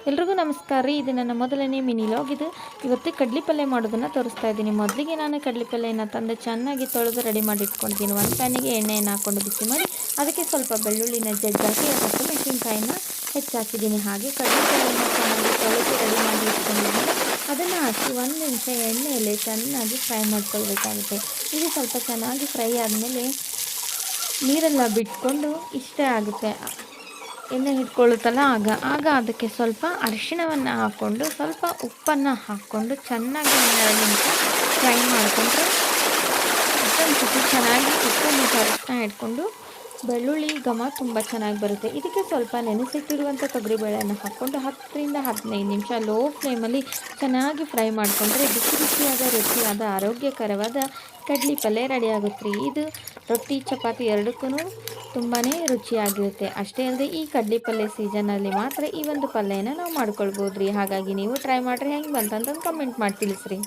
ಎಲ್ರಿಗೂ ನಮಸ್ಕಾರ ರೀ. ಇದು ನನ್ನ ಮೊದಲನೇ ಮಿನಿ ಲಾಗ್. ಇವತ್ತು ಕಡ್ಲಿ ಪಲ್ಯ ಮಾಡೋದನ್ನು ತೋರಿಸ್ತಾ ಇದ್ದೀನಿ. ಮೊದಲಿಗೆ ನಾನು ಕಡ್ಲಿ ಪಲ್ಯನ ತಂದು ಚೆನ್ನಾಗಿ ತೊಳೆದು ರೆಡಿ ಮಾಡಿ ಇಟ್ಕೊಂಡಿದ್ದೀನಿ. ಒಂದು ಪ್ಯಾನಿಗೆ ಎಣ್ಣೆಯನ್ನು ಹಾಕ್ಕೊಂಡು ಬಿಸಿ ಮಾಡಿ ಅದಕ್ಕೆ ಸ್ವಲ್ಪ ಬೆಳ್ಳುಳ್ಳಿನ ಜಜ್ಜಾಕಿ ಹಸಿಮೆಣಸಿನ್ಕಾಯಿನ ಹೆಚ್ಚಾಕಿದ್ದೀನಿ. ಹಾಗೆ ಕಡ್ಲಿ ಪಲ್ಯನ ಚೆನ್ನಾಗಿ ತೊಳೆದು ರೆಡಿ ಮಾಡಿ ಇಟ್ಕೊಂಡಿದ್ದೀನಿ. ಅದನ್ನು ಹಾಕಿ 1 ನಿಮಿಷ ಎಣ್ಣೆಯಲ್ಲಿ ಚೆನ್ನಾಗಿ ಫ್ರೈ ಮಾಡ್ಕೊಳ್ಬೇಕಾಗುತ್ತೆ. ಇದು ಸ್ವಲ್ಪ ಚೆನ್ನಾಗಿ ಫ್ರೈ ಆದಮೇಲೆ ನೀರೆಲ್ಲ ಬಿಟ್ಕೊಂಡು ಇಷ್ಟೇ ಆಗುತ್ತೆ. ಎಣ್ಣೆ ಹಿಡ್ಕೊಳ್ಳುತ್ತಲ್ಲ ಆಗ ಅದಕ್ಕೆ ಸ್ವಲ್ಪ ಅರಿಶಿಣವನ್ನು ಹಾಕ್ಕೊಂಡು ಸ್ವಲ್ಪ ಉಪ್ಪನ್ನು ಹಾಕ್ಕೊಂಡು ಚೆನ್ನಾಗಿ 2 ನಿಮಿಷ ಫ್ರೈ ಮಾಡಿಕೊಂಡ್ರೆ ಮತ್ತೊಂದು ಚೆನ್ನಾಗಿ ಉಪ್ಪು ಮತ್ತು ಅರಿಶಿಣ ಇಟ್ಕೊಂಡು ಬೆಳ್ಳುಳ್ಳಿ ಘಮ ತುಂಬ ಚೆನ್ನಾಗಿ ಬರುತ್ತೆ. ಇದಕ್ಕೆ ಸ್ವಲ್ಪ ನೆನೆಸಿಟ್ಟಿರುವಂಥ ತೊಗರಿಬೇಳೆಯನ್ನು ಹಾಕ್ಕೊಂಡು 10ರಿಂದ 15 ನಿಮಿಷ ಲೋ ಫ್ಲೇಮಲ್ಲಿ ಚೆನ್ನಾಗಿ ಫ್ರೈ ಮಾಡಿಕೊಂಡ್ರೆ ಬಿಸಿ ಬಿಸಿಯಾದ ರುಚಿಯಾದ ಆರೋಗ್ಯಕರವಾದ ಕಡ್ಲಿ ಪಲ್ಯ ರೆಡಿಯಾಗುತ್ತೆ ರೀ. ಇದು ರೊಟ್ಟಿ ಚಪಾತಿ ಎರಡಕ್ಕೂ ತುಂಬಾ ರುಚಿಯಾಗಿರುತ್ತೆ. ಅಷ್ಟೇ ಅಲ್ಲದೆ ಈ ಕಡ್ಲಿ ಪಲ್ಯ ಸೀಸನಲ್ಲಿ ಮಾತ್ರ ಈ ಒಂದು ಪಲ್ಯನ ನಾವು ಮಾಡ್ಕೊಳ್ಬೋದು ರೀ. ಹಾಗಾಗಿ ನೀವು ಟ್ರೈ ಮಾಡಿರಿ, ಹೆಂಗೆ ಬಂತಂತಂದು ಕಮೆಂಟ್ ಮಾಡಿ ತಿಳಿಸ್ರಿ.